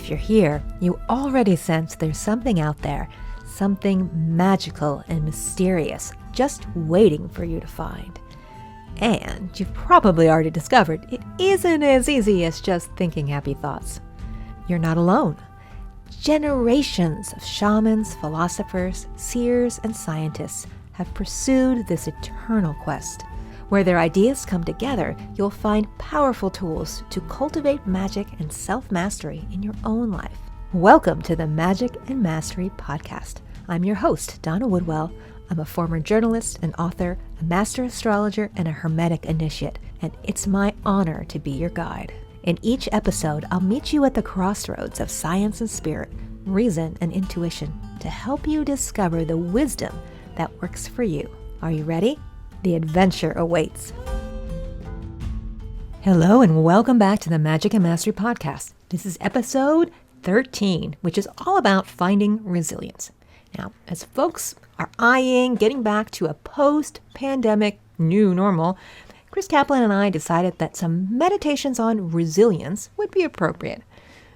If you're here, you already sense there's something out there, something magical and mysterious, just waiting for you to find. And you've probably already discovered it isn't as easy as just thinking happy thoughts. You're not alone. Generations of shamans, philosophers, seers, and scientists have pursued this eternal quest. Where their ideas come together, you'll find powerful tools to cultivate magic and self-mastery in your own life. Welcome to the Magic and Mastery Podcast. I'm your host, Donna Woodwell. I'm a former journalist and author, a master astrologer, and a hermetic initiate, and it's my honor to be your guide. In each episode, I'll meet you at the crossroads of science and spirit, reason and intuition, to help you discover the wisdom that works for you. Are you ready? The adventure awaits. Hello and welcome back to the Magic and Mastery Podcast. This is episode 13, which is all about finding resilience. Now, as folks are eyeing getting back to a post-pandemic new normal, Chris Kaplan and I decided that some meditations on resilience would be appropriate.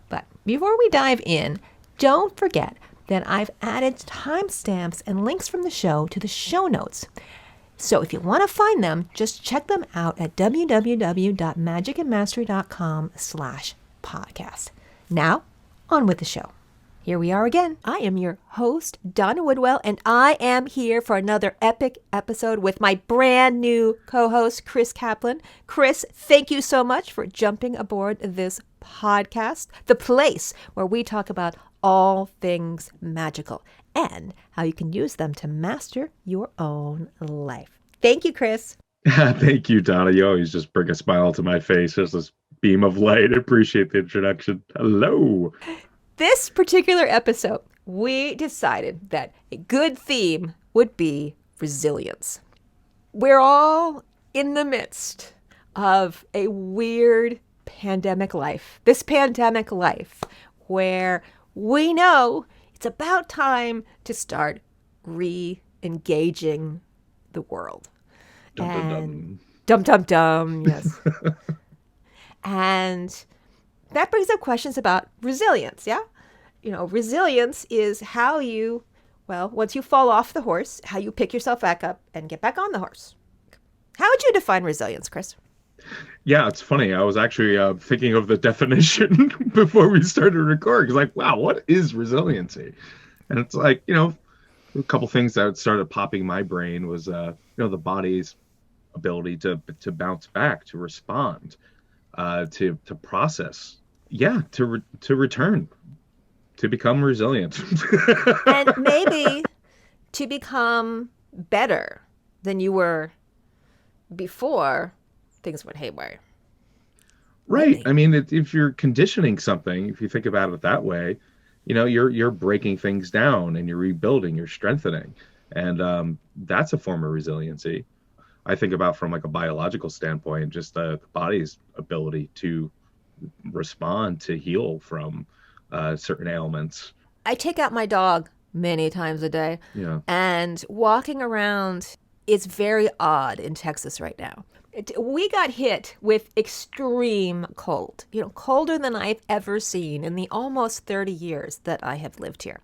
But before we dive in, don't forget that I've added timestamps and links from the show to the show notes. So if you want to find them, just check them out at www.magicandmastery.com/podcast. Now, on with the show. Here we are again. I am your host, Donna Woodwell, and I am here for another epic episode with my brand new co-host, Chris Kaplan. Chris, thank you so much for jumping aboard this podcast, the place where we talk about all things magical and how you can use them to master your own life. Thank you, Chris. Thank you, Donna. You always just bring a smile to my face. There's this beam of light. I appreciate the introduction. Hello. This particular episode, we decided that a good theme would be resilience. We're all in the midst of a weird pandemic life. This pandemic life where we know it's about time to start re-engaging the world. Dum, Yes. And that brings up questions about resilience, yeah? You know, resilience is how you, once you fall off the horse, how you pick yourself back up and get back on the horse. How would you define resilience, Chris? Yeah, it's funny. I was actually thinking of the definition before we started recording. It's like, wow, what is resiliency? And it's like, a couple things that started popping in my brain was, the body's ability to bounce back, to respond, to process. Yeah, to return, to become resilient. And maybe to become better than you were before things went haywire. Right. Maybe. I mean, if you're conditioning something, if you think about it that way, you're breaking things down and you're rebuilding, you're strengthening. And that's a form of resiliency. I think about from like a biological standpoint, just the body's ability to respond, to heal from certain ailments. I take out my dog many times a day. Yeah. And walking around is very odd in Texas right now. We got hit with extreme cold, colder than I've ever seen in the almost 30 years that I have lived here.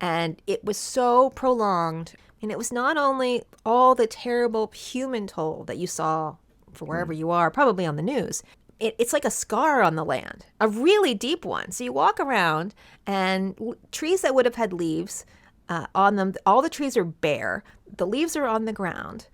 And it was so prolonged. And it was not only all the terrible human toll that you saw for wherever you are, probably on the news. It's like a scar on the land, a really deep one. So you walk around and trees that would have had leaves on them, all the trees are bare. The leaves are on the ground.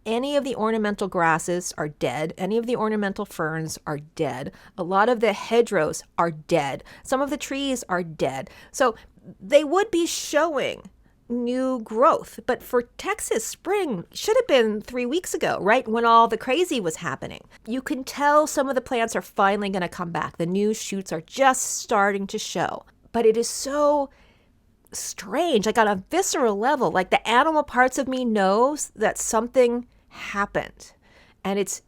Any of the ornamental grasses are dead. Any of the ornamental ferns are dead. A lot of the hedgerows are dead. Some of the trees are dead. So they would be showing new growth. But for Texas, spring should have been 3 weeks ago, right? When all the crazy was happening. You can tell some of the plants are finally going to come back. The new shoots are just starting to show. But it is so strange, like on a visceral level, like the animal parts of me knows that something happened and it's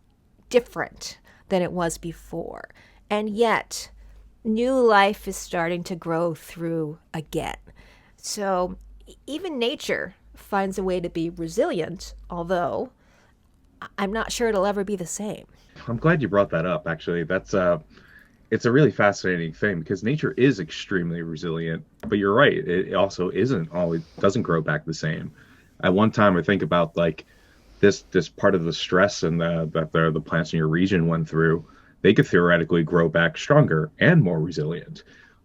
different than it was before. And yet new life is starting to grow through again. So even nature finds a way to be resilient, although I'm not sure it'll ever be the same. I'm glad you brought that up, actually. That's it's a really fascinating thing because nature is extremely resilient, but you're right, it also isn't always doesn't grow back the same. At one time, I think about like this part of the stress and that the plants in your region went through, they could theoretically grow back stronger and more resilient.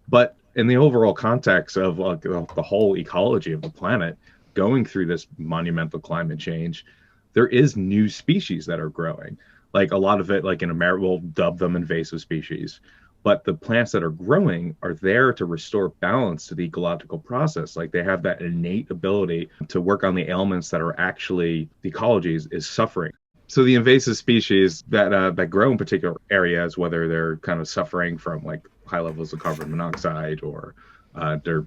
But in the overall context of like the whole ecology of the planet going through this monumental climate change, there is new species that are growing. Like a lot of it, like in America, we'll dub them invasive species. But the plants that are growing are there to restore balance to the ecological process. Like they have that innate ability to work on the ailments that are actually the ecology is suffering. So the invasive species that grow in particular areas, whether they're kind of suffering from like high levels of carbon monoxide or they're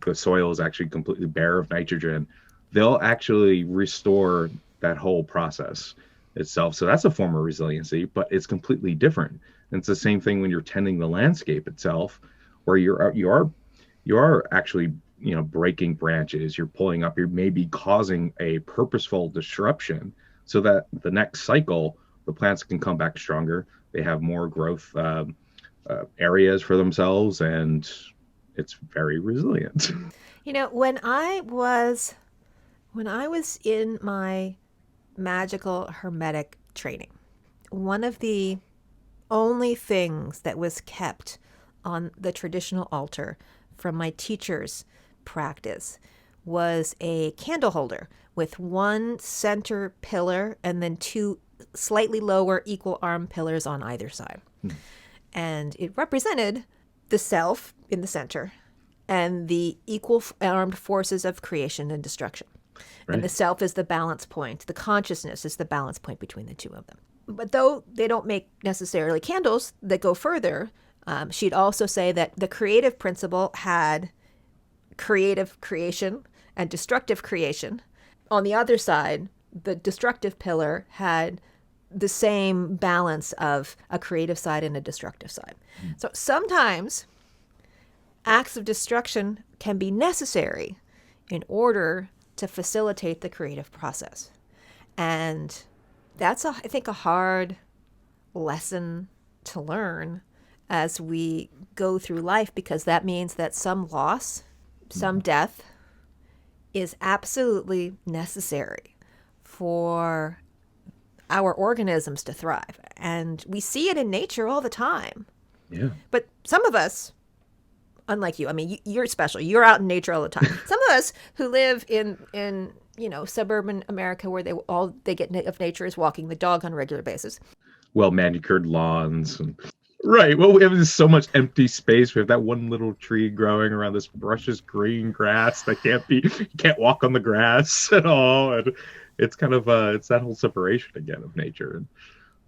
the soil is actually completely bare of nitrogen, they'll actually restore that whole process itself. So that's a form of resiliency, but it's completely different. And it's the same thing when you're tending the landscape itself, where you are actually breaking branches, you're pulling up, you're maybe causing a purposeful disruption so that the next cycle the plants can come back stronger. They have more growth areas for themselves, and it's very resilient. When I was in my magical hermetic training, one of the only things that was kept on the traditional altar from my teacher's practice was a candle holder with one center pillar and then two slightly lower equal arm pillars on either side. And it represented the self in the center and the equal armed forces of creation and destruction. And the Right. self is the balance point. The consciousness is the balance point between the two of them. But though they don't make necessarily candles that go further, she'd also say that the creative principle had creative creation and destructive creation. On the other side, the destructive pillar had the same balance of a creative side and a destructive side. So sometimes acts of destruction can be necessary in order to facilitate the creative process. And that's, I think, a hard lesson to learn as we go through life, because that means that some loss, some death is absolutely necessary for our organisms to thrive. And we see it in nature all the time. Yeah. But some of us, unlike you, I mean, you're special. You're out in nature all the time. Some of us who live in suburban America, where all they get of nature is walking the dog on a regular basis. Well manicured lawns and right. Well, we have this so much empty space. We have that one little tree growing around this precious green grass that you can't walk on the grass at all. And it's kind of it's that whole separation again of nature and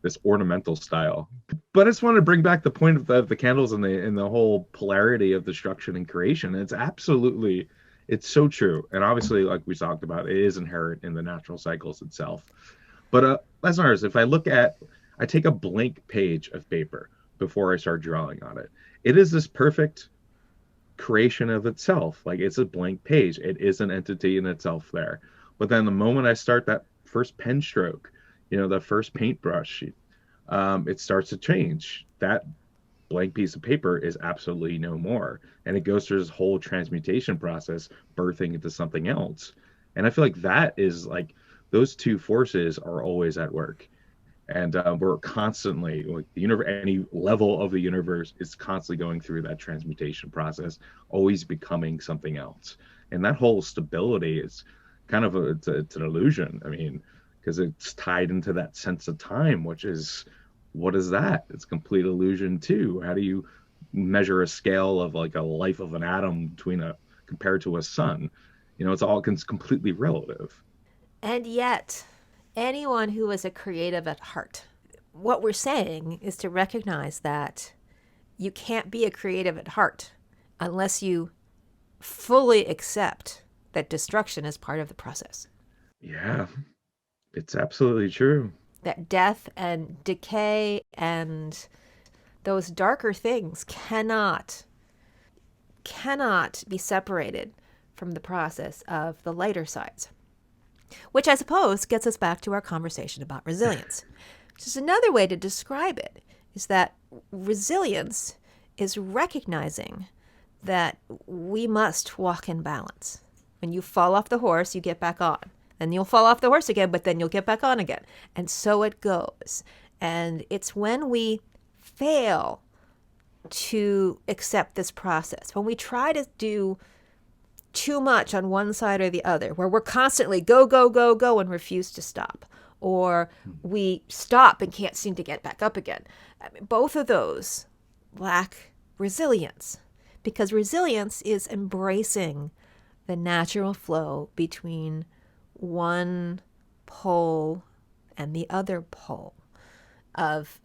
this ornamental style. But I just want to bring back the point of the candles and the whole polarity of destruction and creation. It's so true. And obviously, like we talked about, it is inherent in the natural cycles itself. But as far as if I take a blank page of paper before I start drawing on it. It is this perfect creation of itself. Like it's a blank page. It is an entity in itself there. But then the moment I start that first pen stroke, the first paintbrush, it starts to change. That blank piece of paper is absolutely no more. And it goes through this whole transmutation process, birthing into something else. And I feel like that is like those two forces are always at work. And we're constantly like the universe, any level of the universe is constantly going through that transmutation process, always becoming something else. And that whole stability is kind of it's an illusion. I mean, because it's tied into that sense of time, which is what is that? It's complete illusion too. How do you measure a scale of like a life of an atom compared to a sun? It's completely relative. And yet, anyone who is a creative at heart, what we're saying is to recognize that you can't be a creative at heart unless you fully accept that destruction is part of the process. Yeah, it's absolutely true. That death and decay and those darker things cannot be separated from the process of the lighter sides. Which I suppose gets us back to our conversation about resilience. Just another way to describe it is that resilience is recognizing that we must walk in balance. When you fall off the horse, you get back on. Then you'll fall off the horse again, but then you'll get back on again. And so it goes. And it's when we fail to accept this process, when we try to do too much on one side or the other, where we're constantly go, go, go, go and refuse to stop, or we stop and can't seem to get back up again. I mean, both of those lack resilience, because resilience is embracing the natural flow between one pole and the other pole of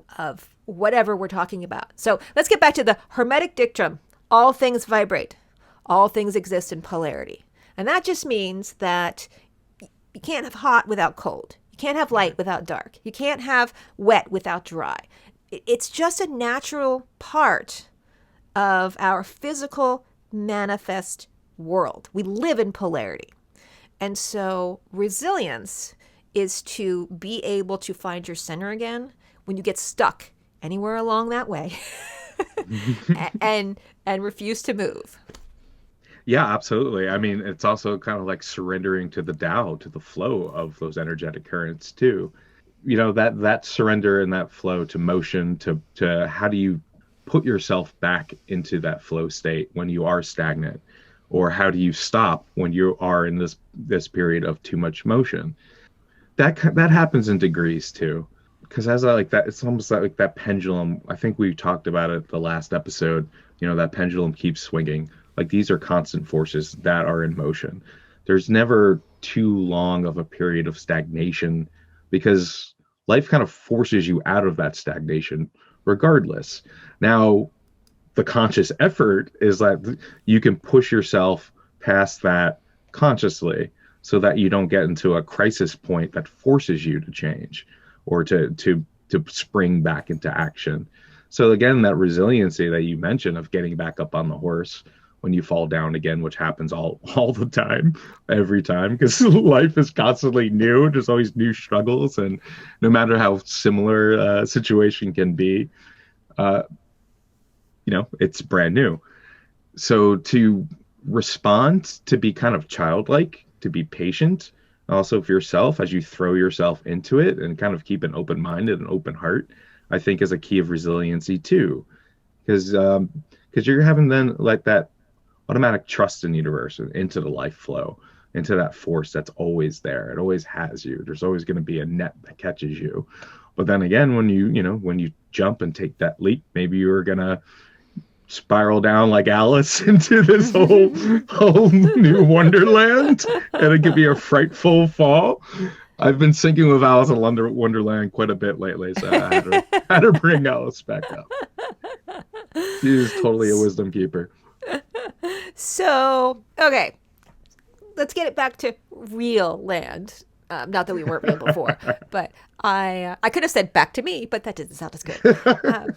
whatever we're talking about. So let's get back to the Hermetic dictum: all things vibrate, all things exist in polarity. And that just means that you can't have hot without cold. You can't have light without dark. You can't have wet without dry. It's just a natural part of our physical manifest world. We live in polarity. And so resilience is to be able to find your center again when you get stuck anywhere along that way and refuse to move. Yeah, absolutely. I mean, it's also kind of like surrendering to the Tao, to the flow of those energetic currents too. You know, that surrender and that flow to motion, to how do you put yourself back into that flow state when you are stagnant, or how do you stop when you are in this period of too much motion? That happens in degrees too, because as I like that, it's almost like that pendulum. I think we talked about it the last episode. You know, that pendulum keeps swinging. Like, these are constant forces that are in motion. There's never too long of a period of stagnation, because life kind of forces you out of that stagnation regardless. Now, the conscious effort is that you can push yourself past that consciously, so that you don't get into a crisis point that forces you to change or to spring back into action. So again, that resiliency that you mentioned of getting back up on the horse when you fall down again, which happens all the time, every time, because life is constantly new. There's always new struggles, and no matter how similar a situation can be, it's brand new. So to respond, to be kind of childlike, to be patient, also for yourself as you throw yourself into it, and kind of keep an open mind and an open heart, I think is a key of resiliency too, because you're having then like that automatic trust in the universe, into the life flow, into that force that's always there. It always has you. There's always going to be a net that catches you. But then again, when you jump and take that leap, maybe you're going to spiral down like Alice into this whole new wonderland, and it could be a frightful fall. I've been sinking with Alice in Wonderland quite a bit lately, so I had to bring Alice back up. She is totally a wisdom keeper. So, okay, let's get it back to real land. Not that we weren't real before, but I could have said back to me, but that didn't sound as good.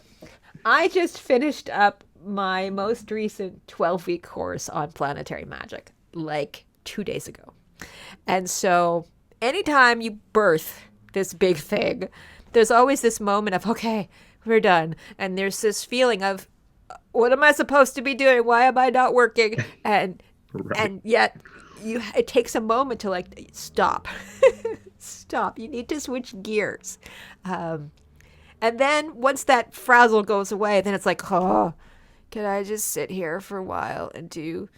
I just finished up my most recent 12-week course on planetary magic like 2 days ago. And so anytime you birth this big thing, there's always this moment of, okay, we're done. And there's this feeling of, what am I supposed to be doing? Why am I not working? And right. And yet it takes a moment to like, stop. Stop. You need to switch gears. And then once that frazzle goes away, then it's like, oh, can I just sit here for a while and do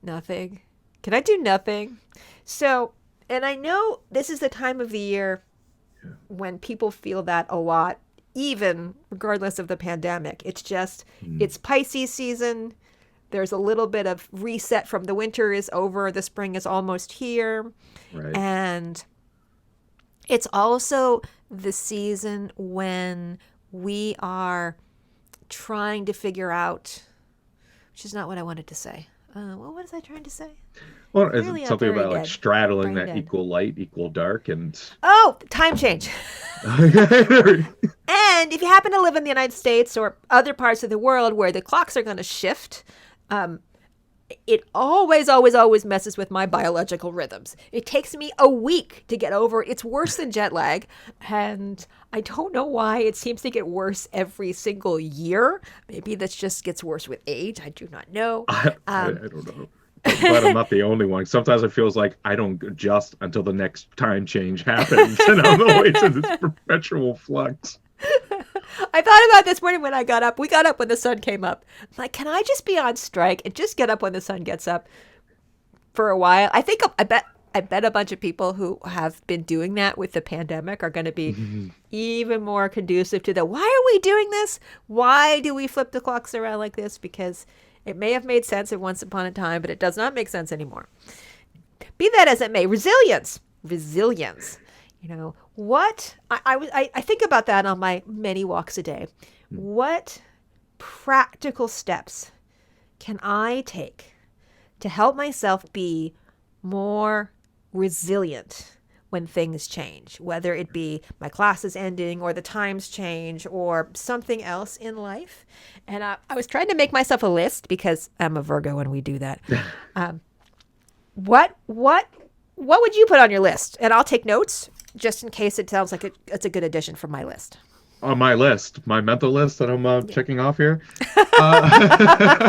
nothing? Can I do nothing? So, and I know this is the time of the year when people feel that a lot, even regardless of the pandemic. It's just, it's Pisces season. There's a little bit of reset from the winter is over. The spring is almost here. Right. And it's also the season when we are trying to figure out, which is not what I wanted to say. What was I trying to say? Well, it's something about like straddling that equal light, equal dark, and time change. And if you happen to live in the United States or other parts of the world where the clocks are going to shift, it always, always, always messes with my biological rhythms. It takes me a week to get over it. It's worse than jet lag. And I don't know why it seems to get worse every single year. Maybe this just gets worse with age. I do not know. I don't know. I'm glad I'm not the only one. Sometimes it feels like I don't adjust until the next time change happens, and I'm always in this perpetual flux. I thought about this morning when I got up. We got up when the sun came up. I'm like, can I just be on strike and just get up when the sun gets up for a while? I bet a bunch of people who have been doing that with the pandemic are going to be even more conducive to the why are we doing this? Why do we flip the clocks around like this? Because it may have made sense at once upon a time, but it does not make sense anymore. Be that as it may, resilience. What I think about that on my many walks a day. What practical steps can I take to help myself be more resilient when things change, whether it be my class is ending or the times change or something else in life? And I was trying to make myself a list because I'm a Virgo and we do that. What would you put on your list? And I'll take notes just in case it sounds like it's a good addition for my list. On my list, my mental list that I'm checking off here. I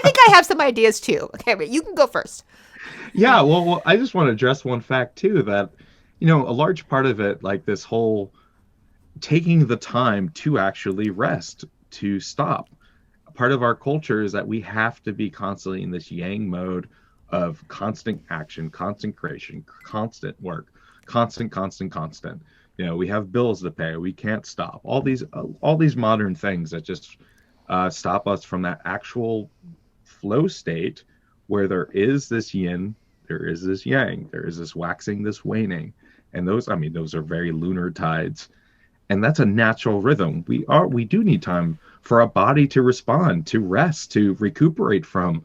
think I have some ideas too. Okay, but you can go first. Yeah, well, I just want to address one fact too that, a large part of it, like this whole taking the time to actually rest, to stop. Part of our culture is that we have to be constantly in this yang mode of constant action, constant creation, constant work, constant. We have bills to pay. We can't stop. All these modern things that just stop us from that actual flow state where there is this yin, there is this yang, there is this waxing, this waning, and those are very lunar tides, and that's a natural rhythm. We do need time for our body to respond, to rest, to recuperate from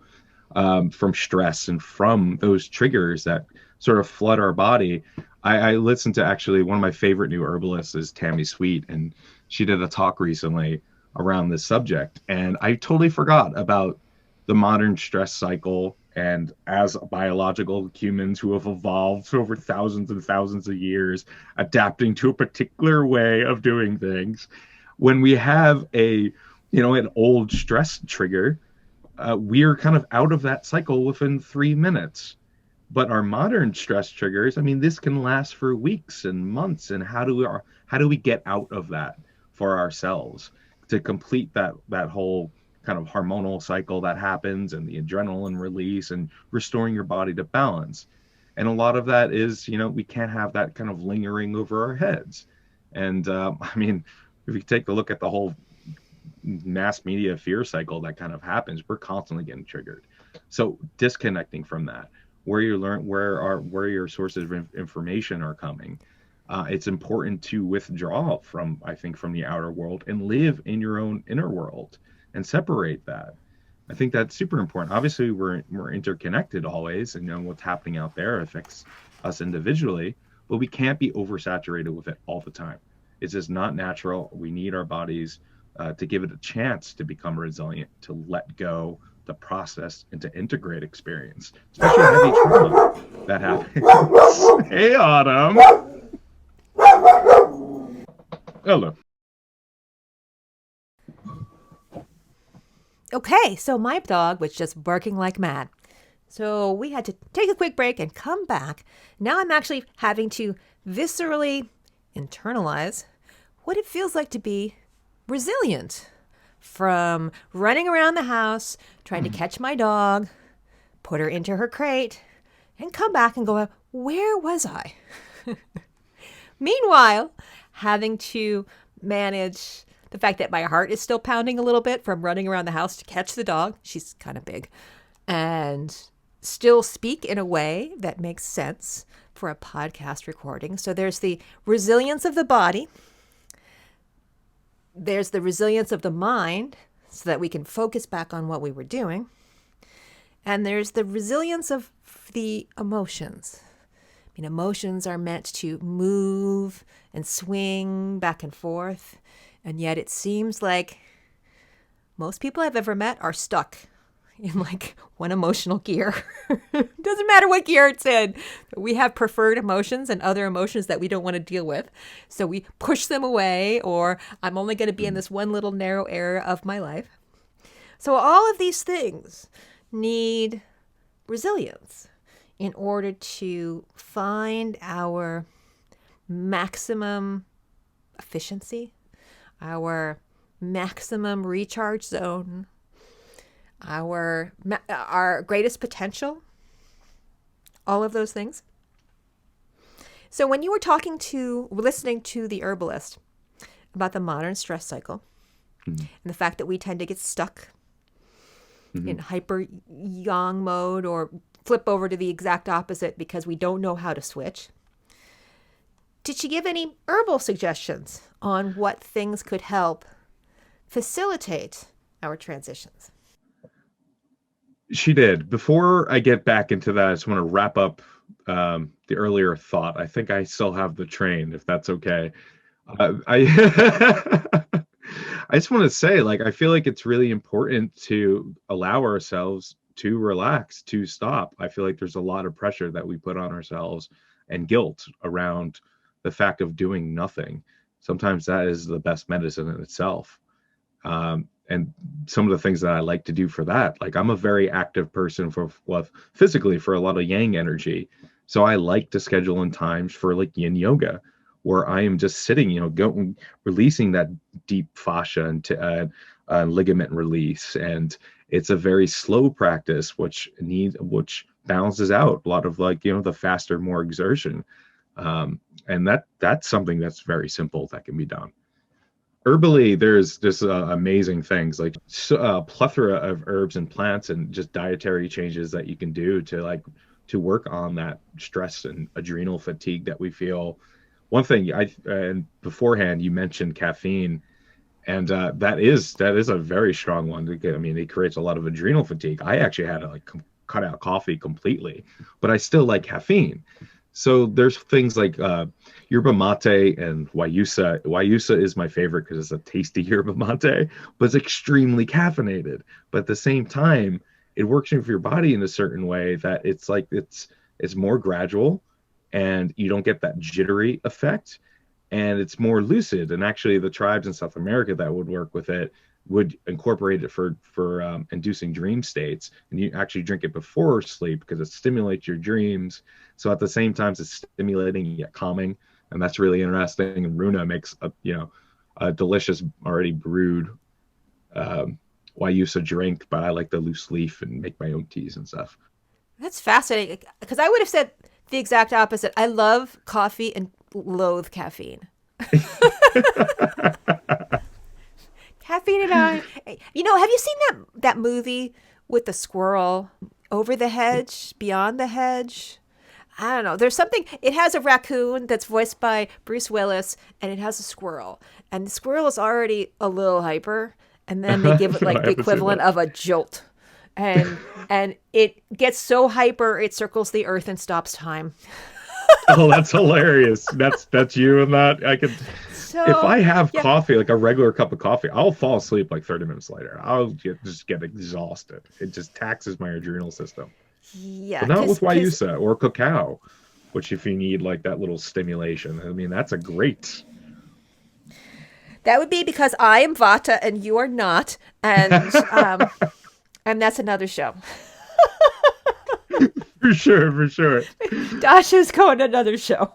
stress and from those triggers that sort of flood our body. I listened to actually one of my favorite new herbalists is Tammy Sweet, and she did a talk recently around this subject. And I totally forgot about the modern stress cycle. And as biological humans who have evolved over thousands and thousands of years, adapting to a particular way of doing things, when we have an old stress trigger, we're kind of out of that cycle within 3 minutes. But our modern stress triggers, this can last for weeks and months. And how do we get out of that for ourselves to complete that whole kind of hormonal cycle that happens and the adrenaline release and restoring your body to balance? And a lot of that is, we can't have that kind of lingering over our heads. And if you take a look at the whole mass media fear cycle that kind of happens, we're constantly getting triggered. So disconnecting from that, where your sources of information are coming, it's important to withdraw from the outer world and live in your own inner world and separate that. I think that's super important. Obviously, we're interconnected always, and what's happening out there affects us individually, but we can't be oversaturated with it all the time. It's just not natural. We need our bodies to give it a chance to become resilient, to let go, to process, and to integrate experience, especially heavy trauma that happens. Hey, Autumn. Hello. Okay, so my dog was just barking like mad. So we had to take a quick break and come back. Now I'm actually having to viscerally internalize what it feels like to be resilient. From running around the house, trying to catch my dog, put her into her crate, and come back and go, where was I? Meanwhile, having to manage the fact that my heart is still pounding a little bit from running around the house to catch the dog. She's kind of big. And still speak in a way that makes sense for a podcast recording. So there's the resilience of the body. There's the resilience of the mind so that we can focus back on what we were doing. And there's the resilience of the emotions. Emotions are meant to move and swing back and forth. And yet it seems like most people I've ever met are stuck in like one emotional gear. Doesn't matter what gear it's in. We have preferred emotions and other emotions that we don't want to deal with. So we push them away, or I'm only going to be in this one little narrow area of my life. So all of these things need resilience in order to find our maximum efficiency, our maximum recharge zone, our greatest potential, all of those things. So when you were listening to the herbalist about the modern stress cycle and the fact that we tend to get stuck in hyper yang mode or flip over to the exact opposite because we don't know how to switch, did she give any herbal suggestions on what things could help facilitate our transitions? She did. Before I get back into that, I just want to wrap up the earlier thought. I think I still have the train, if that's okay. I I just want to say, like, I feel like it's really important to allow ourselves to relax, to stop. I feel like there's a lot of pressure that we put on ourselves and guilt around the fact of doing nothing. Sometimes that is the best medicine in itself. And some of the things that I like to do for that, like I'm a very active person for well, physically for a lot of yang energy. So I like to schedule in times for like yin yoga where I am just sitting, going, releasing that deep fascia and ligament release. And it's a very slow practice, which balances out a lot of like, the faster, more exertion. And that's something that's very simple that can be done. Herbally, there's just amazing things like a plethora of herbs and plants and just dietary changes that you can do to work on that stress and adrenal fatigue that we feel. One thing and beforehand you mentioned caffeine, and that is a very strong one. I mean, it creates a lot of adrenal fatigue. I actually had to like cut out coffee completely, but I still like caffeine. So there's things like yerba mate and guayusa. Guayusa is my favorite because it's a tasty yerba mate, but it's extremely caffeinated. But at the same time, it works with your body in a certain way that it's more gradual, and you don't get that jittery effect, and it's more lucid. And actually, the tribes in South America that would work with it would incorporate it for inducing dream states, and you actually drink it before sleep because it stimulates your dreams. So at the same time, it's stimulating yet calming, and that's really interesting. And Runa makes a delicious already brewed Guayusa drink, but I like the loose leaf and make my own teas and stuff. That's fascinating because I would have said the exact opposite. I love coffee and loathe caffeine. Caffeine and I. Have you seen that movie with the squirrel, Over the Hedge, Beyond the Hedge? I don't know. There's something. It has a raccoon that's voiced by Bruce Willis, and it has a squirrel. And the squirrel is already a little hyper, and then they give it No, I like the haven't seen equivalent that. of a jolt. And it gets so hyper it circles the earth and stops time. Oh, that's hilarious. That's you and that. If So I have yeah, coffee, like a regular cup of coffee, I'll fall asleep like 30 minutes later. Just get exhausted. It just taxes my adrenal system. yeah, But not with because Wyusa or cacao, which if you need like that little stimulation, I mean, that's a great. that would be because I am Vata and you are not, and that's another show. For sure, for sure. Dasha's going to another show.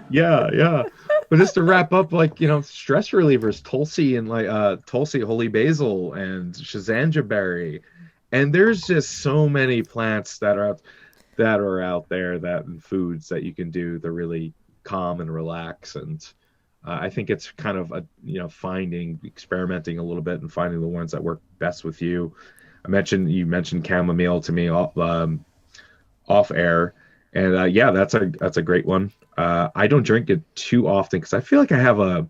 Yeah, yeah. But just to wrap up, like, stress relievers, Tulsi and like Tulsi, holy basil, and Shazanja berry. And there's just so many plants that are out there, that and foods that you can do to really calm and relax. And I think it's kind of experimenting a little bit and finding the ones that work best with you. You mentioned chamomile to me off air, and yeah, that's a great one. I don't drink it too often because I feel like I have a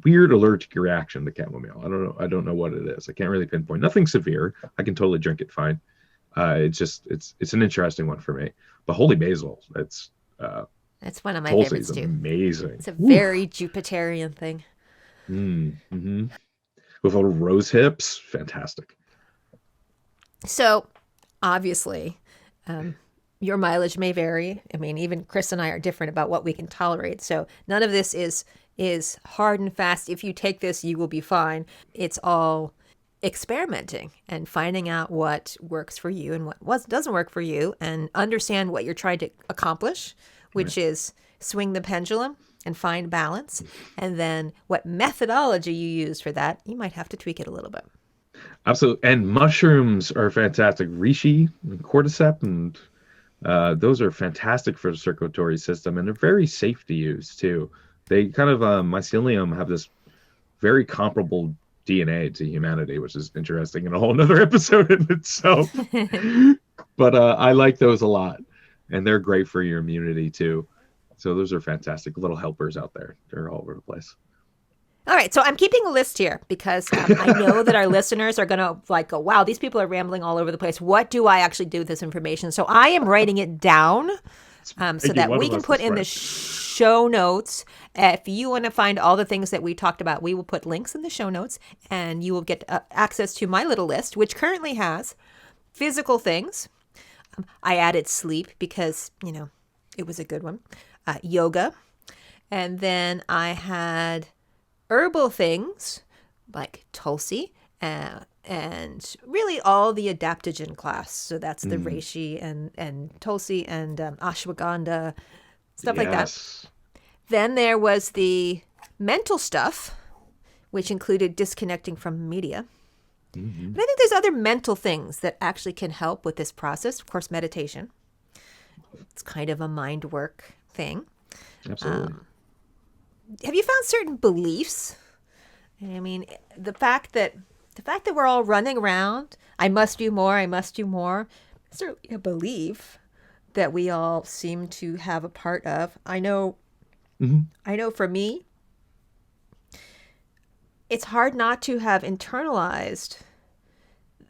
weird allergic reaction to chamomile. I don't know what it is. I can't really pinpoint. Nothing severe. I can totally drink it fine. It's an interesting one for me. But holy basil, That's one of my Tulsi is favorites too. amazing. It's a Woo. very Jupiterian thing. Mm-hmm. With little rose hips, fantastic. So obviously, um, your mileage may vary. I mean, even Chris and I are different about what we can tolerate. So none of this is hard and fast. If you take this, you will be fine. It's all experimenting and finding out what works for you and what doesn't work for you, and understand what you're trying to accomplish, Right. which is swing the pendulum and find balance. And then what methodology you use for that, you might have to tweak it a little bit. Absolutely. And mushrooms are fantastic. Reishi and cordyceps, and those are fantastic for the circulatory system, and they're very safe to use too. They kind of mycelium have this very comparable DNA to humanity, which is interesting and a whole nother episode in itself. But I like those a lot, and they're great for your immunity too. So those are fantastic little helpers out there. They're all over the place. All right, so I'm keeping a list here because I know that our listeners are going to like go, wow, these people are rambling all over the place. What do I actually do with this information? So I am writing it down so Making that one we of can us is put in the right. show notes. If you want to find all the things that we talked about, we will put links in the show notes, and you will get access to my little list, which currently has physical things. I added sleep because, it was a good one. Yoga. And then I had herbal things like Tulsi, and really all the adaptogen class. So that's the Mm, reishi and Tulsi and ashwagandha, stuff like that. yes. Then there was the mental stuff, which included disconnecting from media. Hmm. But I think there's other mental things that actually can help with this process. Of course, meditation. It's kind of a mind work thing. Absolutely. Have you found certain beliefs? I mean, the fact that we're all running around, I must do more, I must do more. Is there a belief that we all seem to have a part of? Hmm. I know for me, it's hard not to have internalized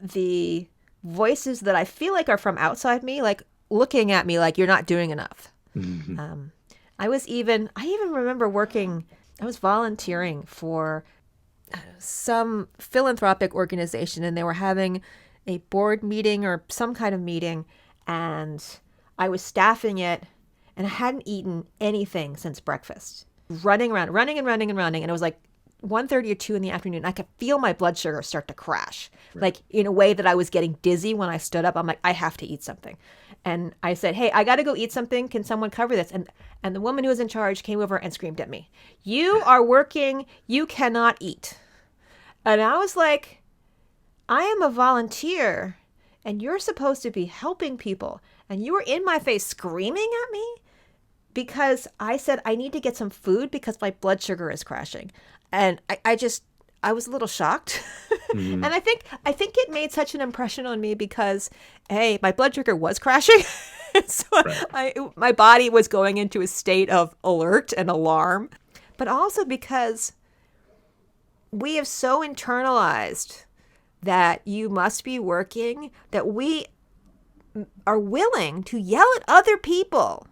the voices that I feel like are from outside me, like looking at me like you're not doing enough. Hmm. Um, I even remember working, I was volunteering for some philanthropic organization, and they were having a board meeting or some kind of meeting, and I was staffing it, and I hadn't eaten anything since breakfast. Running around, running and running and running, and it was like 1:30 or 2 in the afternoon. I could feel my blood sugar start to crash, Right. like in a way that I was getting dizzy when I stood up. I'm like, I have to eat something. And I said, hey, I got to go eat something. Can someone cover this? And the woman who was in charge came over and screamed at me, you are working. You cannot eat. And I was like, I am a volunteer, and you're supposed to be helping people. And you were in my face screaming at me because I said I need to get some food because my blood sugar is crashing. And I was a little shocked. Hmm. And I think it made such an impression on me because, hey, my blood sugar was crashing. So Right. my body was going into a state of alert and alarm, but also because we have so internalized that you must be working that we are willing to yell at other people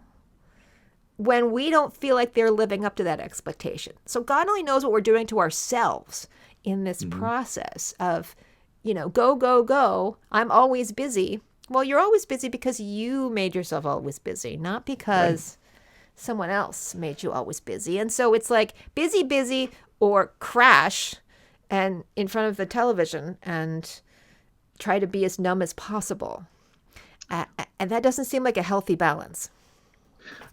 when we don't feel like they're living up to that expectation. So God only knows what we're doing to ourselves in this Hmm. process of, go, go, go. I'm always busy. Well, you're always busy because you made yourself always busy, not Right. because someone else made you always busy. And so it's like busy, busy, or crash and in front of the television and try to be as numb as possible. And that doesn't seem like a healthy balance.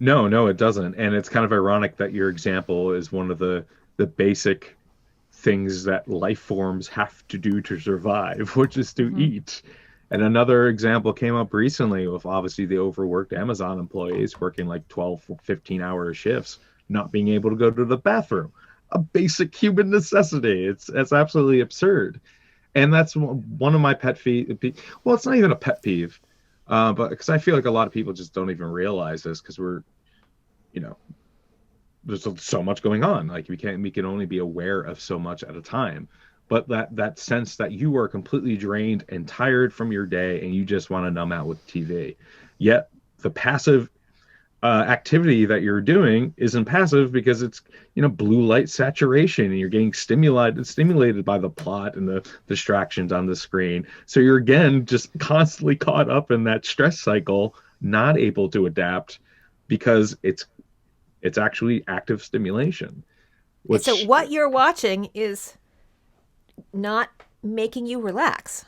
No, no, it doesn't. And it's kind of ironic that your example is one of the basic things that life forms have to do to survive, which is to Hmm. eat. And another example came up recently with obviously the overworked Amazon employees working like 12, 15-hour shifts, not being able to go to the bathroom. A basic human necessity. It's absolutely absurd. And that's one of my pet Well, it's not even a pet peeve, but because I feel like a lot of people just don't even realize this because you know, there's so much going on. Like we can only be aware of so much at a time. But that sense that you are completely drained and tired from your day and you just want to numb out with TV. Yet the passive activity that you're doing isn't passive because it's, blue light saturation and you're getting stimulated by the plot and the distractions on the screen. So you're again just constantly caught up in that stress cycle, not able to adapt because it's actually active stimulation, And so which, what you're watching is not making you relax.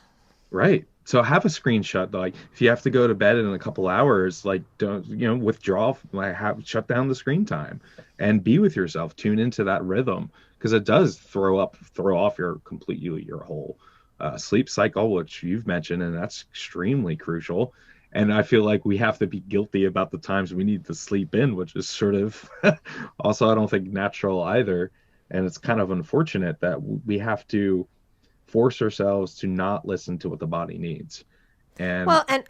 right. So have a screenshot. Like if you have to go to bed in a couple hours, like don't, withdraw, like have shut down the screen time and be with yourself. Tune into that rhythm because it does throw off your whole sleep cycle, which you've mentioned, and that's extremely crucial. And I feel like we have to be guilty about the times we need to sleep in, which is sort of also I don't think natural either. And it's kind of unfortunate that we have to force ourselves to not listen to what the body needs. And Well, and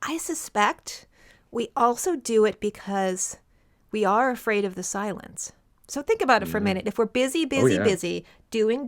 I suspect we also do it because we are afraid of the silence. So think about it for a yeah, minute. If we're busy, oh busy, yeah, busy, doing,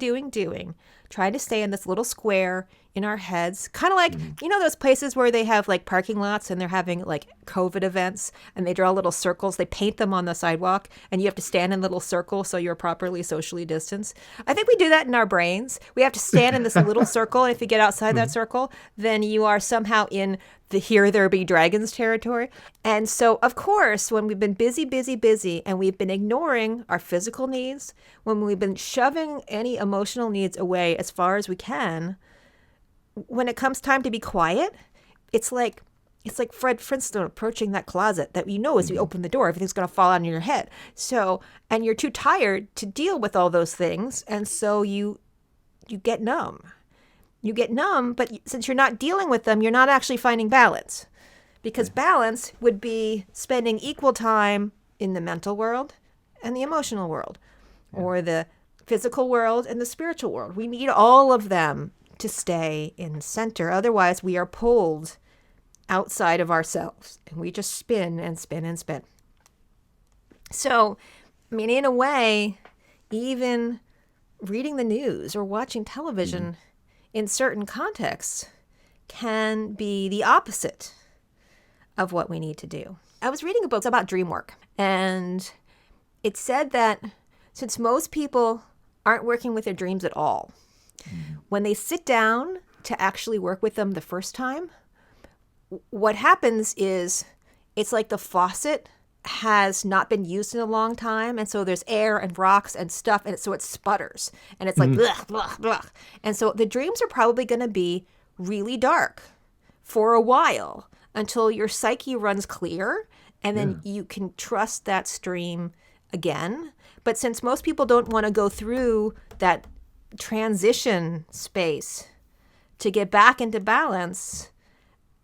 trying to stay in this little square in our heads, kind of like, mhm, those places where they have like parking lots and they're having like COVID events and they draw little circles, they paint them on the sidewalk and you have to stand in little circles so you're properly socially distanced. I think we do that in our brains. We have to stand in this little circle. And if you get outside that mhm, circle, then you are somehow in the here there be dragons territory. And so, of course, when we've been busy, busy, busy, and we've been ignoring our physical needs, when we've been shoving any emotional needs away as far as we can, when it comes time to be quiet, it's like Fred Flintstone approaching that closet that as you mhm, open the door, everything's going to fall on your head. So, and you're too tired to deal with all those things, and so you get numb. You get numb, but since you're not dealing with them, you're not actually finding balance. Because balance would be spending equal time in the mental world and the emotional world, yeah, or the physical world and the spiritual world. We need all of them to stay in center. Otherwise, we are pulled outside of ourselves and we just spin and spin and spin. So, I mean, in a way, even reading the news or watching mhm, television in certain contexts can be the opposite of what we need to do. I was reading a book about dream work, and it said that since most people aren't working with their dreams at all, mhm, when they sit down to actually work with them the first time, what happens is it's like the faucet has not been used in a long time, and so there's air and rocks and stuff, and so it sputters and it's like mhm, blah blah blah. And so the dreams are probably going to be really dark for a while until your psyche runs clear and then yeah, you can trust that stream again. But since most people don't want to go through that transition space to get back into balance,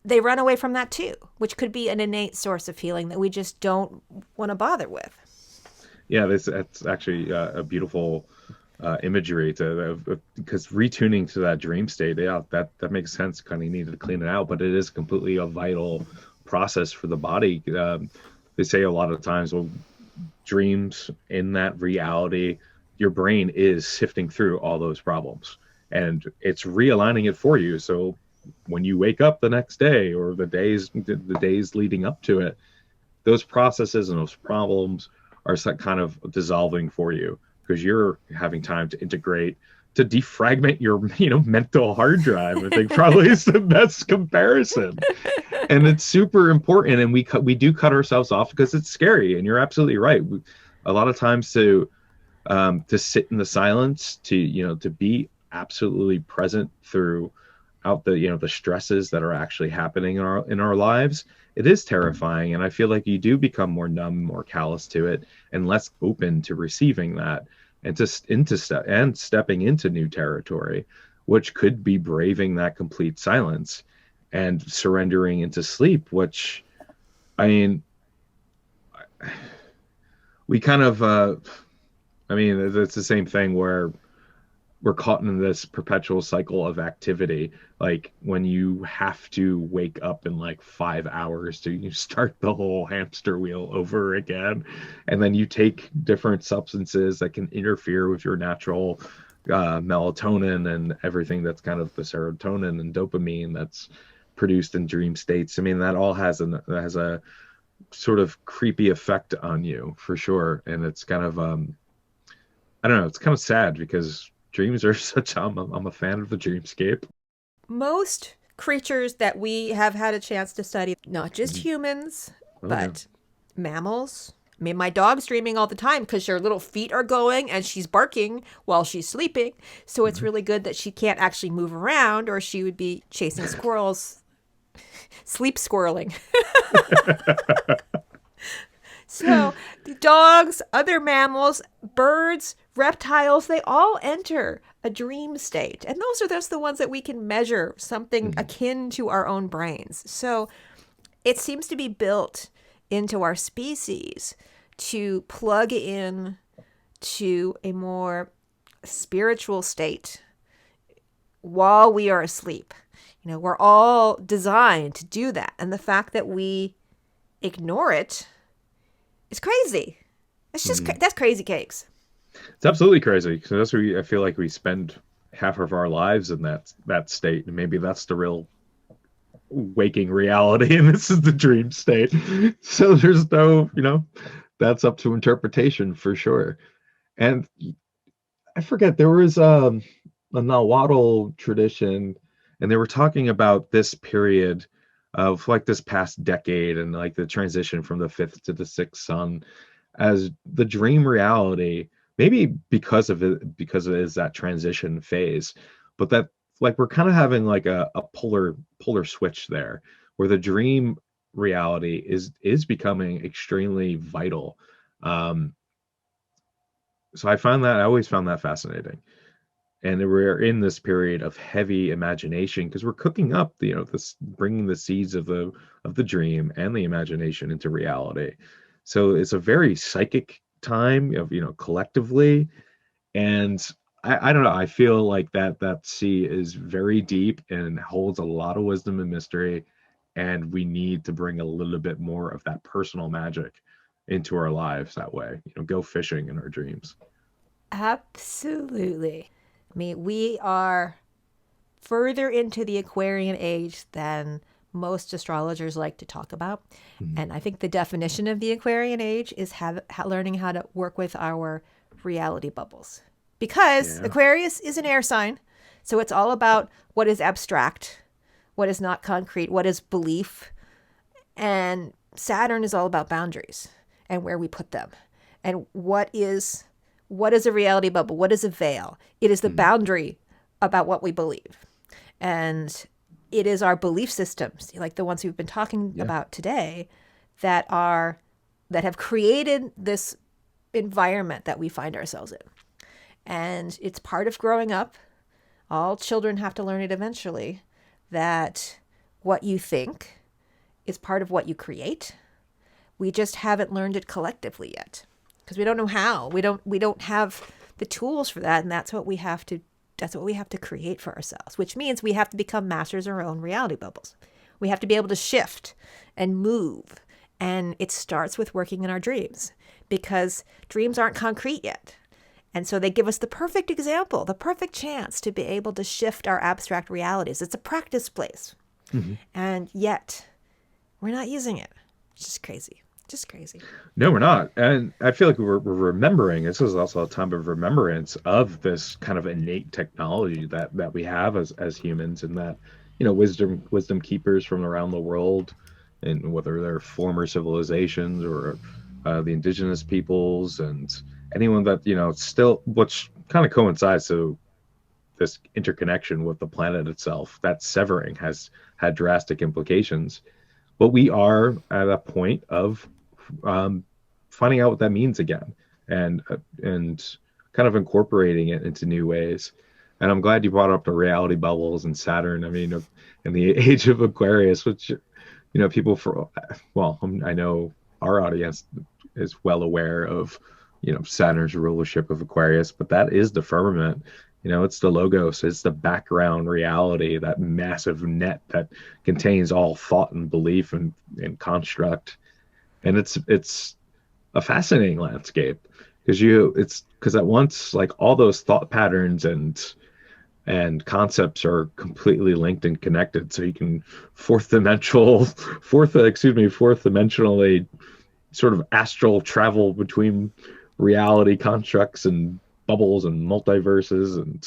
they run away from that too, which could be an innate source of healing that we just don't want to bother with. yeah. That's actually a beautiful imagery because retuning to that dream state, yeah, that makes sense. Kind of needed to clean it out, but it is completely a vital process for the body. They say a lot of times, well, dreams in that reality, your brain is sifting through all those problems and it's realigning it for you. So when you wake up the next day or the days leading up to it, those processes and those problems are kind of dissolving for you because you're having time to integrate, to defragment your mental hard drive. I think probably is the best comparison. And it's super important, and we do cut ourselves off because it's scary, and you're absolutely right. A lot of times to sit in the silence, to be absolutely present throughout the stresses that are actually happening in our lives, it is terrifying. And I feel like you do become more numb, more callous to it, and less open to receiving that, and stepping into new territory, which could be braving that complete silence and surrendering into sleep, which, I mean, we kind of I mean, it's the same thing where we're caught in this perpetual cycle of activity. Like when you have to wake up in like 5 hours to you start the whole hamster wheel over again, and then you take different substances that can interfere with your natural melatonin and everything that's kind of the serotonin and dopamine that's produced in dream states. I mean, that all has a sort of creepy effect on you for sure. And it's kind of I don't know, it's kind of sad because dreams are such I'm a fan of the dreamscape. Most creatures that we have had a chance to study, not just Mhm. humans, Oh yeah. but mammals. I mean, my dog's dreaming all the time because her little feet are going and she's barking while she's sleeping. So it's Mhm. really good that she can't actually move around or she would be chasing squirrels, sleep squirreling. So the dogs, other mammals, birds, reptiles, they all enter a dream state. And those are just the ones that we can measure, something Mhm. akin to our own brains. So it seems to be built into our species to plug in to a more spiritual state while we are asleep. We're all designed to do that. And the fact that we ignore it is crazy. It's just, Mhm. that's crazy cakes. It's absolutely crazy. So that's where I feel like we spend half of our lives in that state, and maybe that's the real waking reality, and this is the dream state. So there's no, that's up to interpretation for sure. And I forget there was a Nahuatl tradition, and they were talking about this period of like this past decade and like the transition from the fifth to the sixth sun as the dream reality, maybe because it is that transition phase, but that like we're kind of having like a polar switch there where the dream reality is becoming extremely vital. Um, so I always found that fascinating. And we're in this period of heavy imagination because we're cooking up, this bringing the seeds of the dream and the imagination into reality. So it's a very psychic time of, collectively. And I don't know, I feel like that sea is very deep and holds a lot of wisdom and mystery. And we need to bring a little bit more of that personal magic into our lives that way, go fishing in our dreams. Absolutely. I mean, we are further into the Aquarian age than most astrologers like to talk about. Mhm. And I think the definition of the Aquarian age is learning how to work with our reality bubbles. Because Yeah. Aquarius is an air sign. So it's all about what is abstract, what is not concrete, what is belief. And Saturn is all about boundaries and where we put them. And what is a reality bubble? What is a veil? It is the Mhm. boundary about what we believe. And it is our belief systems, like the ones we've been talking Yeah. about today, that have created this environment that we find ourselves in. And it's part of growing up. All children have to learn it eventually that what you think is part of what you create. We just haven't learned it collectively yet because we don't know how. We don't have the tools for that, and that's what we have to create for ourselves, which means we have to become masters of our own reality bubbles. We have to be able to shift and move. And it starts with working in our dreams because dreams aren't concrete yet. And so they give us the perfect example, the perfect chance to be able to shift our abstract realities. It's a practice place. Mhm. And yet, we're not using it. It's just crazy. Just crazy. No, we're not. And I feel like we're remembering. This is also a time of remembrance of this kind of innate technology that we have as humans, and that, wisdom keepers from around the world, and whether they're former civilizations or the indigenous peoples and anyone that, still, which kind of coincides to this interconnection with the planet itself, that severing has had drastic implications. But we are at a point of um, finding out what that means again, and kind of incorporating it into new ways. And I'm glad you brought up the reality bubbles and Saturn. I mean, in the age of Aquarius, which, people I know our audience is well aware of, Saturn's rulership of Aquarius, but that is the firmament. It's the logos, it's the background reality, that massive net that contains all thought and belief and construct. And it's a fascinating landscape because at once, like, all those thought patterns and and concepts are completely linked and connected. So you can fourth dimensionally sort of astral travel between reality constructs and bubbles and multiverses and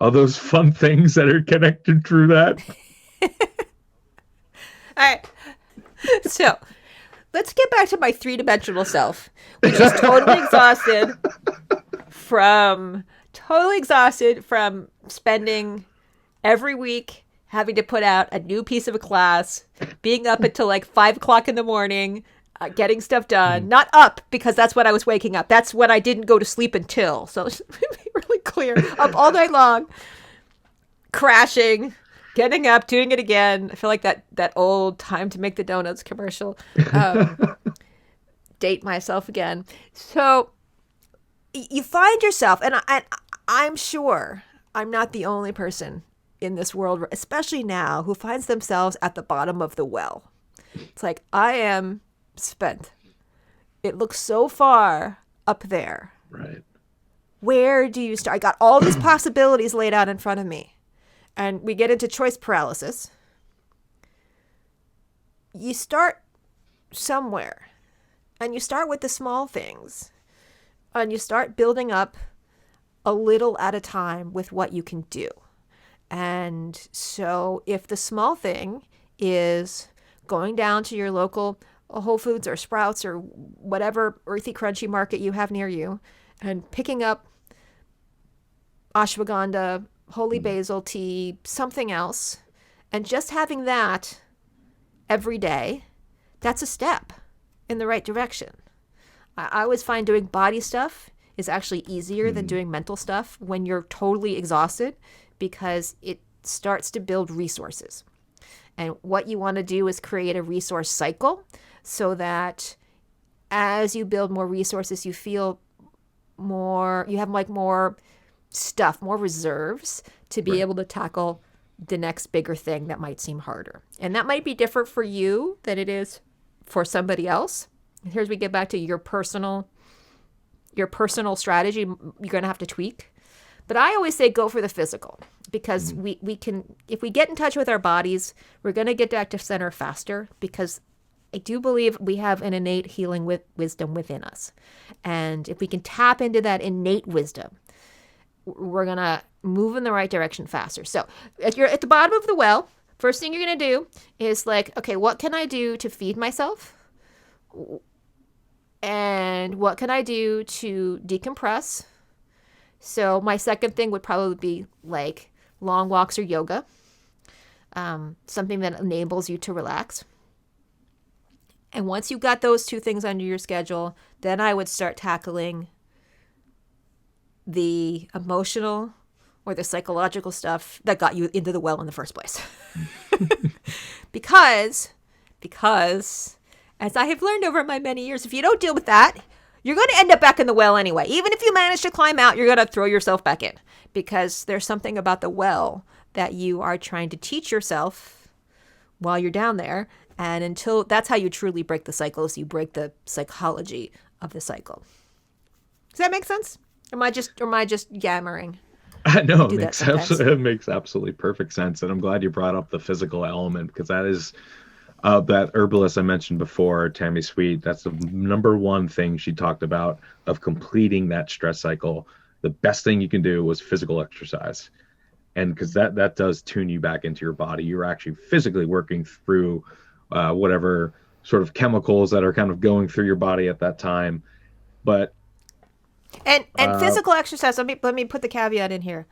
all those fun things that are connected through that. All right. So let's get back to my three-dimensional self, which is totally exhausted from spending every week having to put out a new piece of a class, being up until like 5 o'clock in the morning, getting stuff done. Not up because that's when I was waking up. That's when I didn't go to sleep until. So it's really clear. Up all night long, crashing, getting up, doing it again. I feel like that old Time to Make the Donuts commercial. Date myself again. So you find yourself, and I'm sure I'm not the only person in this world, especially now, who finds themselves at the bottom of the well. It's like, I am spent. It looks so far up there. Right. Where do you start? I got all these possibilities laid out in front of me. And we get into choice paralysis. You start somewhere. And you start with the small things. And you start building up a little at a time with what you can do. And so if the small thing is going down to your local Whole Foods or Sprouts or whatever earthy crunchy market you have near you and picking up ashwagandha, holy basil tea, something else, and just having that every day, that's a step in the right direction. I always find doing body stuff is actually easier than doing mental stuff when you're totally exhausted, because it starts to build resources. And what you want to do is create a resource cycle so that as you build more resources, you feel more, you have like more stuff, more reserves to be able to tackle the next bigger thing that might seem harder. And that might be different for you than it is for somebody else. Here's we get back to your personal strategy. You're going to have to tweak. But I always say go for the physical, because we can, if we get in touch with our bodies, we're going to get back to center faster, because I do believe we have an innate healing wisdom within us. And if we can tap into that innate wisdom, we're going to move in the right direction faster. So if you're at the bottom of the well, first thing you're going to do is like, okay, what can I do to feed myself? And what can I do to decompress? So my second thing would probably be like long walks or yoga, something that enables you to relax. And once you got those two things under your schedule, then I would start tackling the emotional or the psychological stuff that got you into the well in the first place. because as I have learned over my many years, if you don't deal with that, you're going to end up back in the well anyway. Even if you manage to climb out, you're going to throw yourself back in, because there's something about the well that you are trying to teach yourself while you're down there. And until that's how you truly break the cycle, is you break the psychology of the cycle. Does that make sense? Or am I just yammering? No, it makes absolutely perfect sense. And I'm glad you brought up the physical element, because that is that herbalist I mentioned before, Tammy Sweet, that's the number one thing she talked about of completing that stress cycle. The best thing you can do was physical exercise. And because that does tune you back into your body. You're actually physically working through whatever sort of chemicals that are kind of going through your body at that time. But and physical exercise, let me put the caveat in here.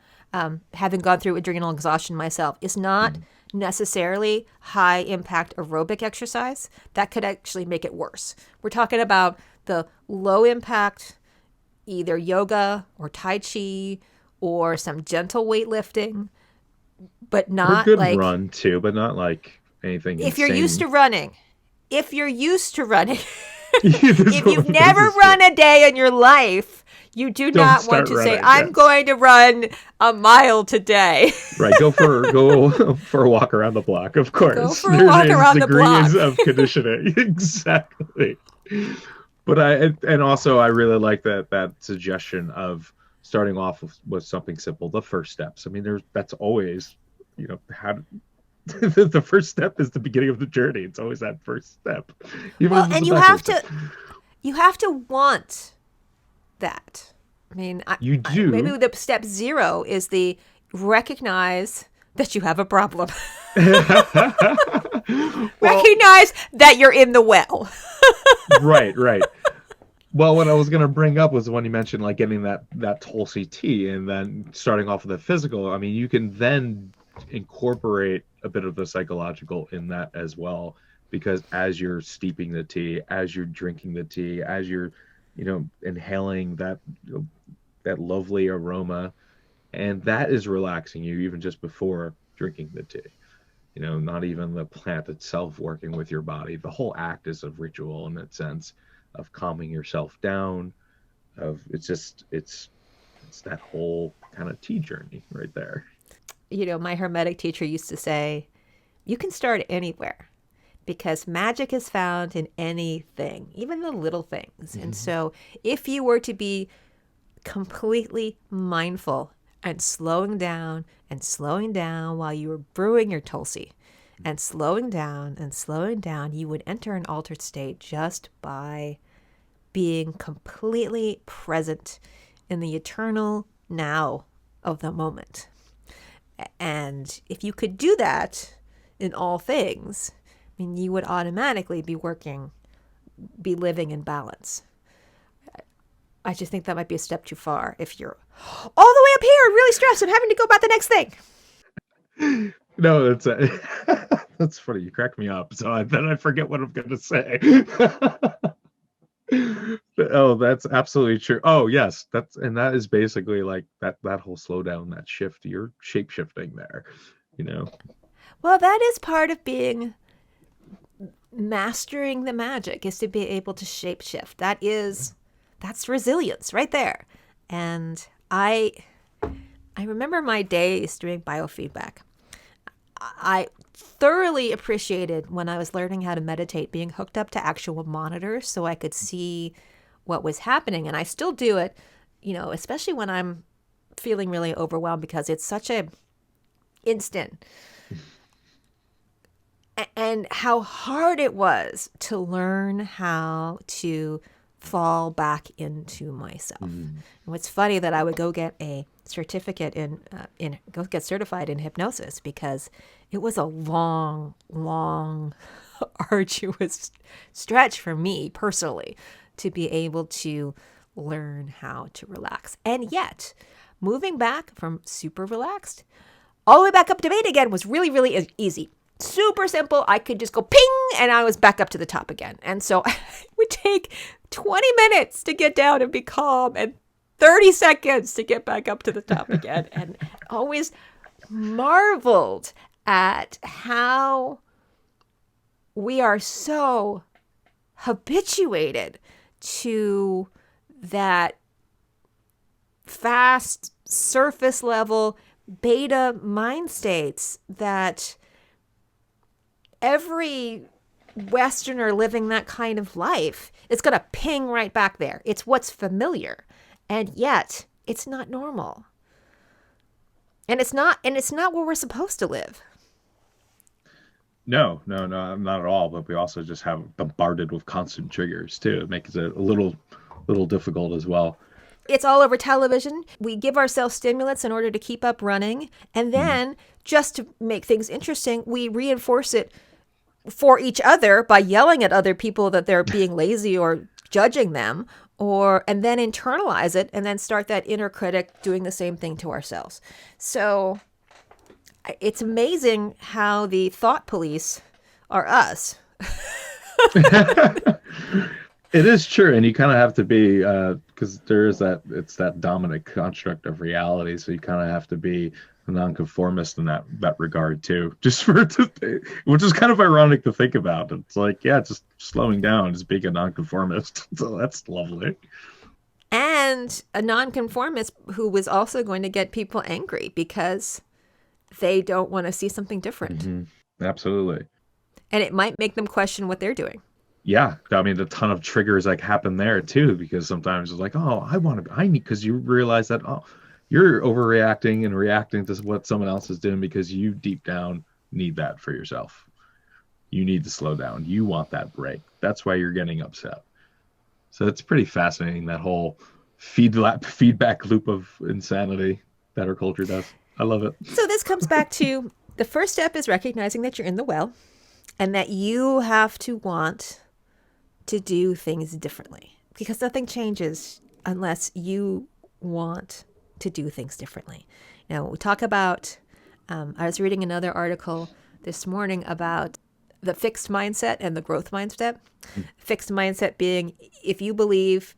Having gone through adrenal exhaustion myself, is not necessarily high impact aerobic exercise. That could actually make it worse. We're talking about the low impact, either yoga or Tai Chi or some gentle weightlifting, but not good like run too, but not like anything. If insane. you're used to running, if If you've never run a day in your life, you do not want to say, I'm going to run a mile today. Right. Go for a walk around the block, of course. Go for a walk around the block. Degrees of conditioning. Exactly. But I really like that suggestion of starting off with something simple, the first steps. I mean, that's always, how the first step is the beginning of the journey. It's always that first step, even Well, if it's and a backward step. you have to want that. I mean, You maybe do. the step zero is the recognize that you have a problem. Well, Recognize that you're in the well. right, right. Well, what I was gonna bring up was when you mentioned like getting that Tulsi tea and then starting off with the physical. I mean, you can then incorporate a bit of the psychological in that as well, because as you're steeping the tea, as you're drinking the tea, as you're, inhaling that lovely aroma, and that is relaxing you even just before drinking the tea. Not even the plant itself working with your body. The whole act is a ritual in that sense of calming yourself down. Of it's that whole kind of tea journey right there. My Hermetic teacher used to say, you can start anywhere because magic is found in anything, even the little things. And Mm-hmm. so if you were to be completely mindful and slowing down while you were brewing your Tulsi and slowing down, you would enter an altered state just by being completely present in the eternal now of the moment. And if you could do that in all things, I mean, you would automatically be living in balance. I just think that might be a step too far if you're all the way up here, really stressed and having to go about the next thing. No, it's that's funny. You crack me up, so then I forget what I'm going to say. Oh, that's absolutely true. Oh, yes, that is basically like that whole slowdown, that shift. You're shape shifting there, you know. Well, that is part of being mastering the magic is to be able to shapeshift. That's resilience right there. And I remember my days doing biofeedback. I thoroughly appreciated when I was learning how to meditate being hooked up to actual monitors so I could see what was happening. And I still do it, especially when I'm feeling really overwhelmed because it's such a instant. And how hard it was to learn how to fall back into myself. Mm. And what's funny that I would go get a certificate in go get certified in hypnosis because it was a long, long, arduous stretch for me personally to be able to learn how to relax. And yet, moving back from super relaxed all the way back up to beta again was really, really easy. Super simple. I could just go ping and I was back up to the top again. And so it would take 20 minutes to get down and be calm and 30 seconds to get back up to the top again. And always marveled at how we are so habituated to that fast surface level beta mind states that every Westerner living that kind of life is going to ping right back there. It's what's familiar. And yet, it's not normal. And it's not where we're supposed to live. No, no, no, not at all. But we also just have bombarded with constant triggers too. It makes it a little difficult as well. It's all over television. We give ourselves stimulants in order to keep up running. And Mm. then, just to make things interesting, we reinforce it for each other by yelling at other people that they're being lazy or judging them, and then internalize it and then start that inner critic doing the same thing to ourselves. So it's amazing how the thought police are us. It is true, and you kind of have to be because there is it's that dominant construct of reality. So you kind of have to be a nonconformist in that regard too, just for it to, which is kind of ironic to think about. It's like, yeah, just slowing down, just being a nonconformist. So that's lovely. And a nonconformist who was also going to get people angry because they don't want to see something different. Hmm. Absolutely. And it might make them question what they're doing. yeah, I mean, a ton of triggers like happen there too, because sometimes it's like, oh, I need, because you realize that, oh, you're overreacting and reacting to what someone else is doing because you deep down need that for yourself. You need to slow down. You want that break. That's why you're getting upset. So it's pretty fascinating, that whole feedback loop of insanity that our culture does. I love it. So this comes back to the first step is recognizing that you're in the well and that you have to want to do things differently because nothing changes unless you want to do things differently. Now, we talk about, I was reading another article this morning about the fixed mindset and the growth mindset. Fixed mindset being if you believe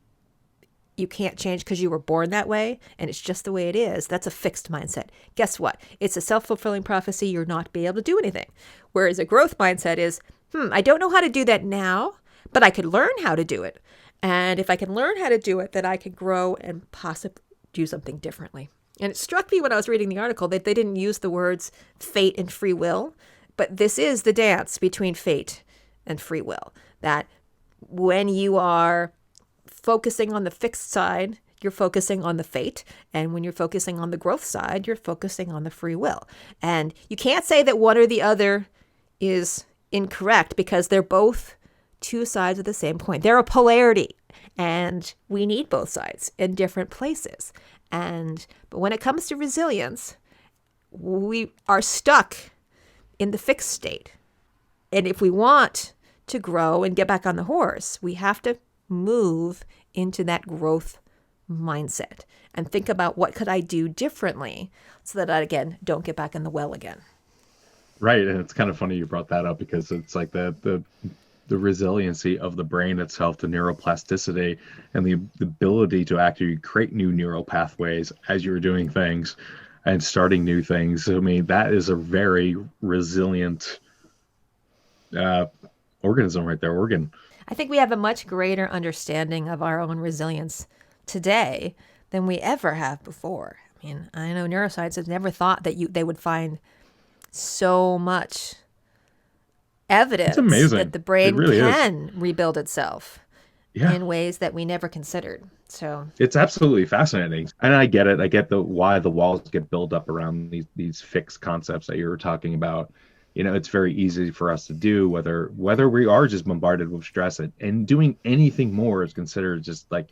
you can't change because you were born that way and it's just the way it is, that's a fixed mindset. Guess what? It's a self-fulfilling prophecy. You're not be able to do anything. Whereas a growth mindset is, I don't know how to do that now, but I could learn how to do it. And if I can learn how to do it, then I can grow and possibly do something differently. And it struck me when I was reading the article that they didn't use the words fate and free will, but this is the dance between fate and free will. That when you are focusing on the fixed side, you're focusing on the fate. And when you're focusing on the growth side, you're focusing on the free will. And you can't say that one or the other is incorrect because they're both two sides of the same coin. They're a polarity. And we need both sides in different places. But when it comes to resilience, we are stuck in the fixed state. And if we want to grow and get back on the horse, we have to move into that growth mindset and think about what could I do differently so that I, again, don't get back in the well again. Right, and it's kind of funny you brought that up because it's like the resiliency of the brain itself, the neuroplasticity, and the ability to actually create new neural pathways as you're doing things and starting new things. I mean, that is a very resilient uh, organism right there, organ. I think we have a much greater understanding of our own resilience today than we ever have before. I mean, I know neuroscience has never thought that they would find so much It's evidence that amazing. the It brain really is. can rebuild itself Yeah, in ways that we never considered. So, it's absolutely fascinating, and I get it. I get the why the walls get built up around these fixed concepts that you were talking about. You know, it's very easy for us to do, whether we are just bombarded with stress, and doing anything more is considered just like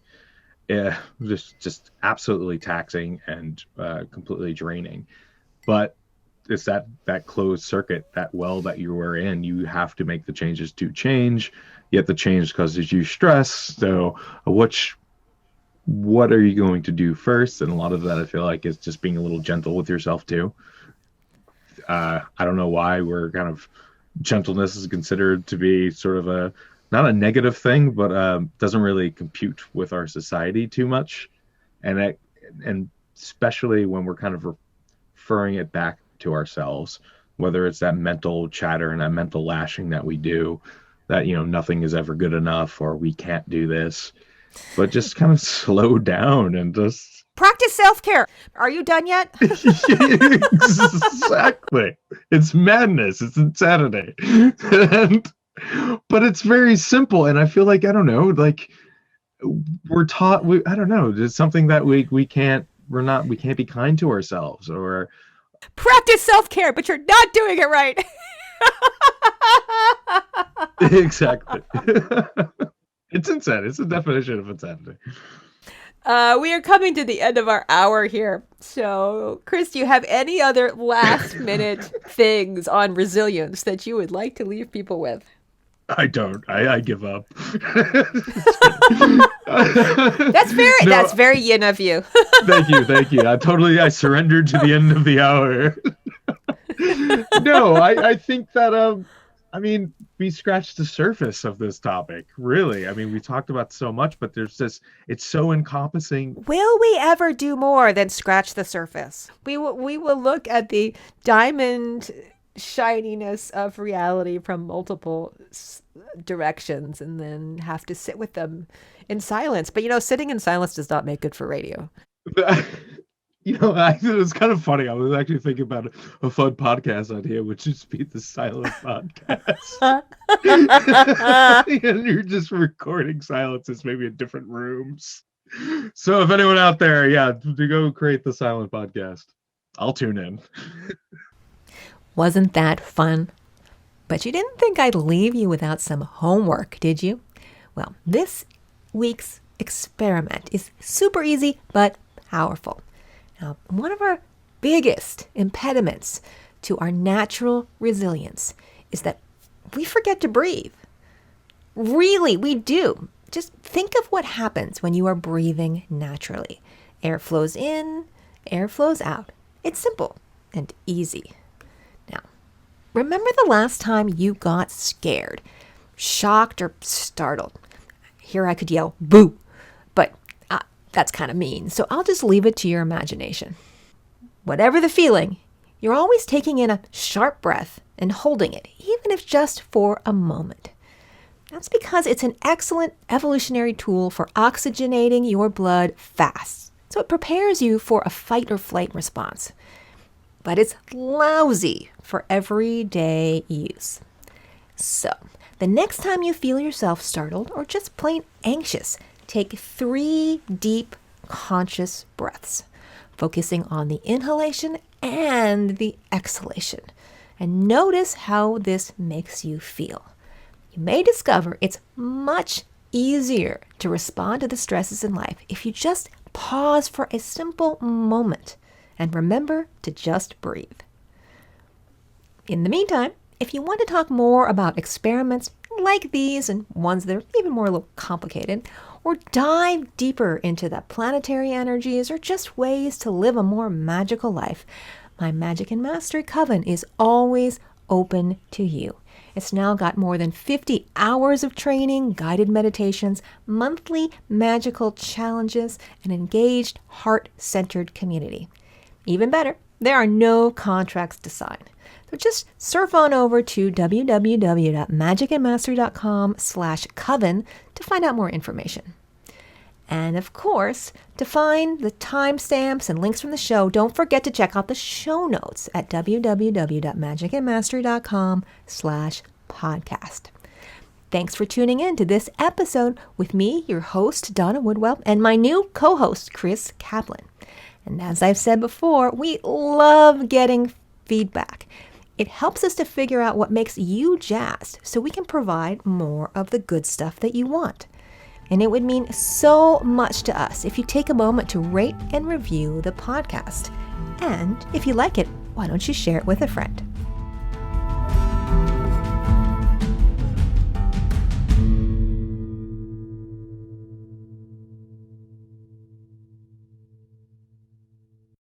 just absolutely taxing and completely draining. But it's that closed circuit, that well that you were in. You have to make the changes to change, yet the change causes you stress. So which what are you going to do first? And a lot of that I feel like is just being a little gentle with yourself too. I don't know why we're kind of gentleness is considered to be sort of a not a negative thing, but doesn't really compute with our society too much, and especially when we're kind of referring it back to ourselves, whether it's that mental chatter and that mental lashing that we do, that nothing is ever good enough or we can't do this, but just kind of slow down and just practice self-care. Are you done yet? exactly. It's madness. It's insanity. And, but it's very simple. And I feel like, I don't know, like we're taught, I don't know, it's something that we can't be kind to ourselves or Practice self-care, but you're not doing it right. exactly. It's insanity. It's the definition of insanity. We are coming to the end of our hour here. So, Chris, do you have any other last minute things on resilience that you would like to leave people with? I don't. I give up. No, That's very yin of you. thank you, thank you. I surrendered to the end of the hour. No, I think that I mean, we scratched the surface of this topic, really. I mean, we talked about so much, but it's so encompassing. Will we ever do more than scratch the surface? We will look at the diamond shininess of reality from multiple directions and then have to sit with them in silence. But sitting in silence does not make good for radio. it was kind of funny. I was actually thinking about a fun podcast idea, which is be the silent podcast. And you're just recording silences, maybe in different rooms. So if anyone out there, to go create the silent podcast, I'll tune in. Wasn't that fun? But you didn't think I'd leave you without some homework, did you? Well, this week's experiment is super easy, but powerful. Now, one of our biggest impediments to our natural resilience is that we forget to breathe. Really, we do. Just think of what happens when you are breathing naturally. Air flows in, air flows out. It's simple and easy. Now, remember the last time you got scared, shocked, or startled? Here I could yell, boo, but that's kind of mean, so I'll just leave it to your imagination. Whatever the feeling, you're always taking in a sharp breath and holding it, even if just for a moment. That's because it's an excellent evolutionary tool for oxygenating your blood fast, so it prepares you for a fight or flight response. But it's lousy for everyday use. So, the next time you feel yourself startled or just plain anxious, take 3 deep, conscious breaths, focusing on the inhalation and the exhalation. And notice how this makes you feel. You may discover it's much easier to respond to the stresses in life if you just pause for a simple moment and remember to just breathe. In the meantime, if you want to talk more about experiments like these and ones that are even more a little complicated, or dive deeper into the planetary energies or just ways to live a more magical life, my Magic and Mastery Coven is always open to you. It's now got more than 50 hours of training, guided meditations, monthly magical challenges, and engaged, heart-centered community. Even better, there are no contracts to sign. So just surf on over to www.magicandmastery.com/coven to find out more information. And of course, to find the timestamps and links from the show, don't forget to check out the show notes at www.magicandmastery.com/podcast. Thanks for tuning in to this episode with me, your host, Donna Woodwell, and my new co-host, Chris Kaplan. And as I've said before, we love getting feedback. It helps us to figure out what makes you jazzed so we can provide more of the good stuff that you want. And it would mean so much to us if you take a moment to rate and review the podcast. And if you like it, why don't you share it with a friend?